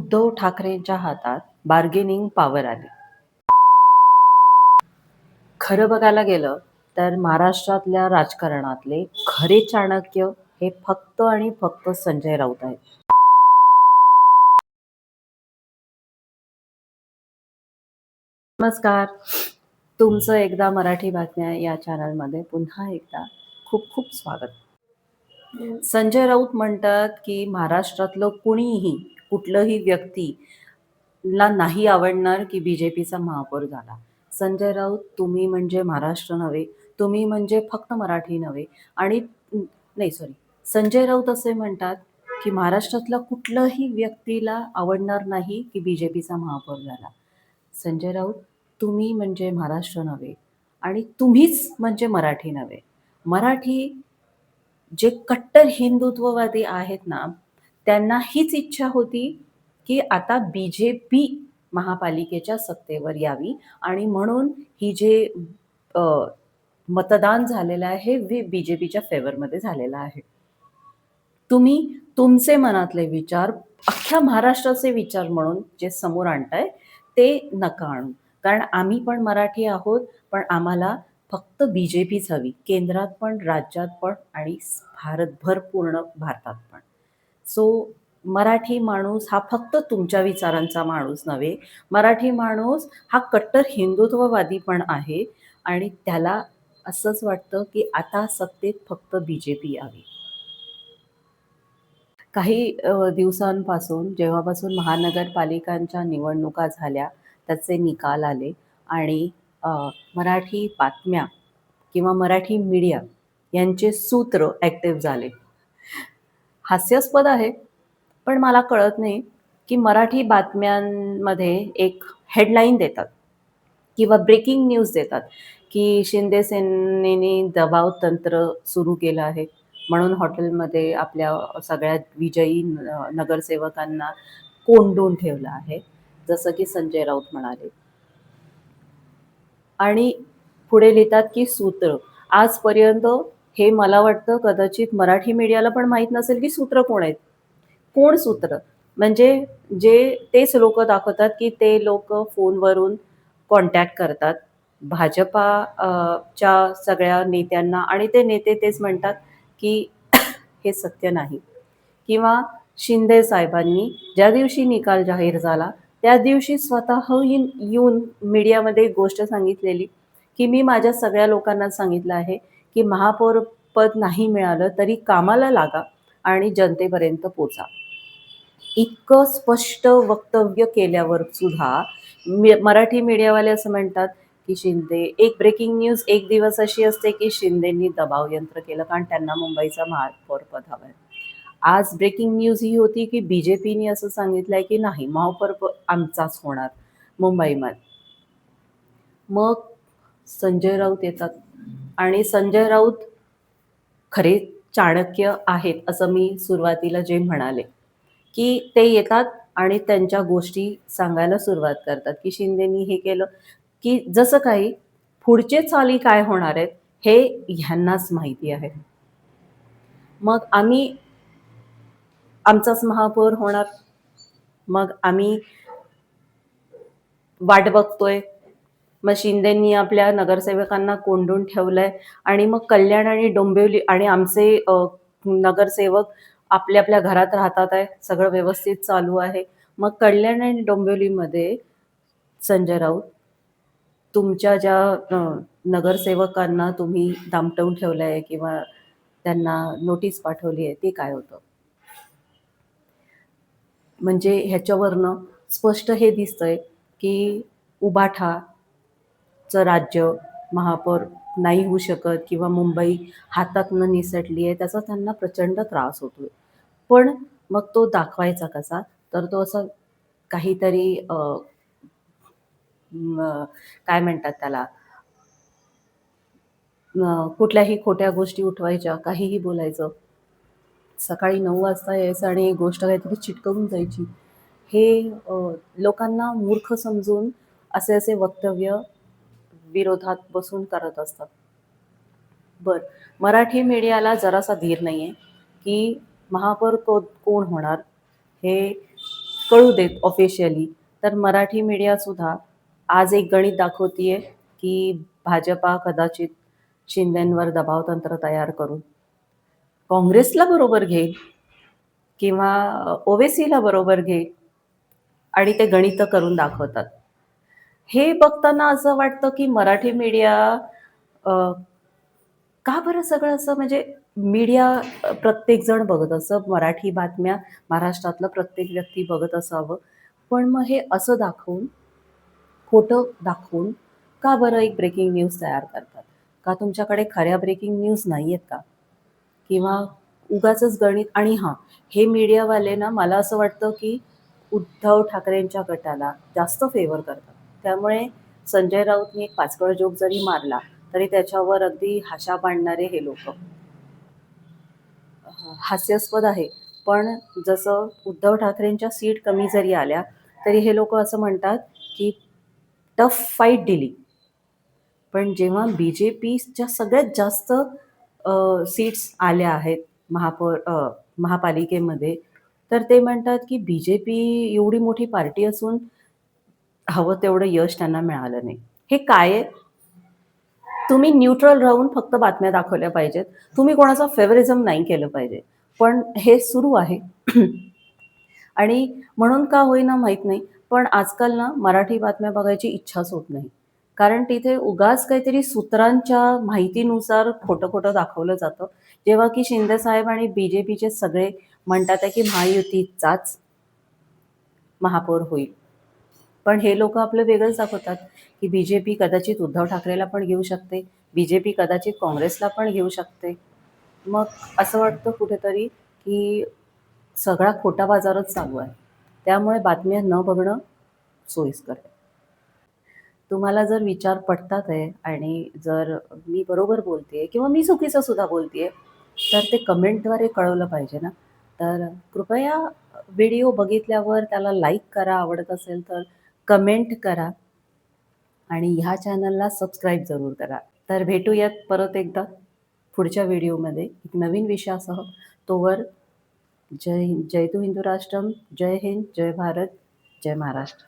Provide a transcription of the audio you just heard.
उद्धव ठाकरेंच्या हातात bargaining power आली. खरं बघायला गेलं तर महाराष्ट्रातल्या राजकारणातले खरे चाणक्य हे फक्त आणि फक्त संजय राऊत आहेत. नमस्कार. तुमचं एकदा मराठी बातम्या या चॅनलमध्ये पुन्हा एकदा खूप खूप स्वागत. संजय राऊत म्हणतात की महाराष्ट्रातलं कुणीही कुठलंही व्यक्ती ला नाही आवडणार की बीजेपीचा महापौर झाला. संजय राऊत तुम्ही म्हणजे महाराष्ट्र नव्हे, तुम्ही म्हणजे फक्त मराठी नव्हे आणि नाही सॉरी. संजय राऊत असे म्हणतात की महाराष्ट्रातल्या कुठल्याही व्यक्तीला आवडणार नाही की बीजेपीचा महापौर झाला. संजय राऊत तुम्ही म्हणजे महाराष्ट्र नव्हे आणि तुम्हीच म्हणजे मराठी नव्हे. मराठी जे कट्टर हिंदुत्ववादी आहेत ना, त्यांना हीच इच्छा होती, की आता बी-जे-पी महापालिकेच्या सत्तेवर यावी आणि म्हणून ही जे अ, मतदान झालेलं आहे, हे बी-जे-पीच्या फेवरमध्ये झालेलं आहे. तुम्ही तुमचे मनातले विचार अख्ख्या महाराष्ट्राचे विचार म्हणून जे समोर आणताय, ते नका आणू. कारण आम्ही पण मराठी आहोत, पण आम्हाला फक्त बी-जे-पीच हवी. केंद्रात पण, राज्यात पण आणि भारतभर पूर्ण भारतात पण. सो मराठी माणूस हा फक्त तुमच्या विचारांचा माणूस नव्हे. मराठी माणूस हा कट्टर हिंदुत्ववादी पण आहे आणि त्याला असंच वाटतं, की आता सत्तेत फक्त बी-जे-पी यावी. काही दिवसांपासून जेव्हापासून महानगरपालिकांच्या निवडणुका झाल्या, त्याचे निकाल आले आणि अ, मराठी बातम्या किंवा मराठी मीडिया यांचे सूत्र ॲक्टिव्ह झाले. हास्यास्पद आहे, पण मला कळत नाही, की मराठी बातम्यांमध्ये एक हेडलाईन देतात किंवा ब्रेकिंग न्यूज देतात, की शिंदे सेनेने दबाव तंत्र सुरू केलं आहे. म्हणून हॉटेलमध्ये आपल्या सगळ्या विजयी नगरसेवकांना कोंडून ठेवलं आहे. जसं की संजय राऊत म्हणाले. आणि पुढे लिहितात की सूत्र. आजपर्यंत हे मला वाटतं कदाचित मराठी मीडियाला पण माहीत नसेल की सूत्र कोण आहेत? कोण सूत्र? म्हणजे जे तेच लोकं दाखवतात की ते लोकं फोनवरून कॉन्टॅक्ट करतात भाजपा च्या सगळ्या नेत्यांना आणि ते नेते तेच म्हणतात की हे सत्य नाही. किंवा शिंदे साहेबांनी ज्या दिवशी निकाल जाहीर झाला, त्या दिवशी स्वतः येऊन मीडियामध्ये एक गोष्ट सांगितलेली, की मी माझ्या सगळ्या लोकांना सांगितलं आहे, की महापौर पद नाही मिळालं तरी कामाला लागा आणि जनतेपर्यंत पोचा. इतकं स्पष्ट वक्तव्य केल्यावर सुद्धा मराठी मीडियावाले असं म्हणतात, की शिंदे एक ब्रेकिंग न्यूज एक दिवस अशी असते, की शिंदेंनी दबाव यंत्र केलं कारण त्यांना मुंबईचा महापौरपद हवं आहे. आज ब्रेकिंग न्यूज ही होती, की बी-जे-पीने असं सांगितलंय, की नाही महापौर आमचाच होणार मुंबईमध्ये. मग संजय राऊत येतात आणि संजय राऊत खरे चाणक्य आहेत, असं मी सुरुवातीला जे म्हणाले, की ते येतात आणि त्यांच्या गोष्टी सांगायला सुरुवात करतात, की शिंदेनी हे केलं, की जसं काही पुढचे चाली काय होणार आहेत, हे ह्यांनाच माहिती आहे. मग आम्ही आमचाच महापौर होणार. मग आम्ही वाट बघतोय. मग शिंदेंनी आपल्या नगरसेवकांना कोंडून ठेवलंय आणि मग कल्याण आणि डोंबिवली आणि आमचे नगरसेवक आपल्या आपल्या घरात राहतात आहे. सगळं व्यवस्थित चालू आहे. मग कल्याण आणि डोंबिवलीमध्ये संजय राऊत तुमच्या ज्या नगरसेवकांना तुम्ही दामटवून ठेवलं आहे किंवा त्यांना नोटीस पाठवली आहे, ते काय होतं? म्हणजे ह्याच्यावरनं स्पष्ट हे दिसतंय, की उबाठाचं राज्य महापौर नाही होऊ शकत किंवा मुंबई हातातनं निसटली आहे, त्याचा त्यांना प्रचंड त्रास होतोय. पण मग तो दाखवायचा कसा? तर तो असा काहीतरी काय म्हणतात त्याला कुठल्याही खोट्या गोष्टी उठवायच्या, काहीही बोलायचं. सकाळी 9 वाजता यायचं आणि एक गोष्ट काहीतरी चिटकवून जायची. हे लोकांना मूर्ख समजून असे वक्तव्य विरोधात बसून करत असतात. बरं, मराठी मीडियाला जरासा धीर नाही आहे, की महापौर कोण होणार हे कळू देत ऑफिशियली. तर मराठी मीडियासुद्धा आज एक गणित दाखवतीये, की भाजपा कदाचित शिंदेंवर दबावतंत्र तयार करून काँग्रेसला बरोबर घेईल किंवा ओवेसीला बरोबर घेईल आणि ते गणितं करून दाखवतात. हे बघताना असं वाटतं, की मराठी मीडिया अ, का बरं सगळं असं म्हणजे मीडिया प्रत्येकजण बघत असं मराठी बातम्या महाराष्ट्रातलं प्रत्येक व्यक्ती बघत असावं. पण मग हे असं दाखवून, खोटं दाखवून का बरं एक ब्रेकिंग न्यूज तयार करतात? का तुमच्याकडे खऱ्या ब्रेकिंग न्यूज नाहीयेत का? किंवा उगाचच गणित आणि हां, हे मीडियावाले ना मला असं वाटतं, की उद्धव ठाकरेंच्या गटाला जास्त फेवर करतात. त्यामुळे संजय राऊतनी एक पाचकळ जोक जरी मारला, तरी त्याच्यावर अगदी हाशा बांधणारे हे लोकं. हास्यास्पद आहे. पण जसं उद्धव ठाकरेंच्या सीट कमी जरी आल्या, तरी हे लोकं असं म्हणतात, की टफ फाईट दिली. पण जेव्हा बी-जे-पीच्या सगळ्यात जास्त सीट्स आल्या आहेत महापालिकेमध्ये, तर ते म्हणतात, की बी-जे-पी एवढी मोठी पार्टी असून हवं तेवढं यश त्यांना मिळालं नाही. हे काय आहे? तुम्ही न्यूट्रल राहून फक्त बातम्या दाखवल्या पाहिजेत. तुम्ही कोणाचं फेव्हरिझम नाही केलं पाहिजे. पण हे सुरू आहे. आणि म्हणून का होईना माहीत नाही, पण आजकाल ना मराठी बातम्या बघायची इच्छाच होत नाही. कारण तिथे उगाच काहीतरी सूत्रांच्या माहितीनुसार खोटं-खोटं दाखवलं जातं. जेव्हा की शिंदेसाहेब आणि बी-जे-पीचे सगळे म्हणतात आहे, की महायुतीचाच महापौर होईल. पण हे लोकं आपलं वेगळंच दाखवतात, की बी-जे-पी कदाचित उद्धव ठाकरेला पण घेऊ शकते. बी-जे-पी कदाचित काँग्रेसला पण घेऊ शकते. मग असं वाटतं कुठेतरी, की सगळा खोटा बाजारच चालू आहे. त्यामुळे बातम्या न बघणं सोयीस्कर आहे. तुम्हाला जर विचार पटतात आहे आणि जर मी बरोबर बोलतेय किंवा मी चुकीचं सुद्धा बोलतेय, तर ते कमेंटद्वारे कळवलं पाहिजे ना. तर कृपया व्हिडिओ बघितल्यावर त्याला लाईक करा, आवडत असेल तर कमेंट करा आणि ह्या चॅनलला सबस्क्राईब जरूर करा. तर भेटूयात परत एकदा पुढच्या व्हिडिओमध्ये एक नवीन विषयासह. तोवर जय हिंद, जय तू हिंदू राष्ट्रम, जय हिंद, जय भारत, जय महाराष्ट्र.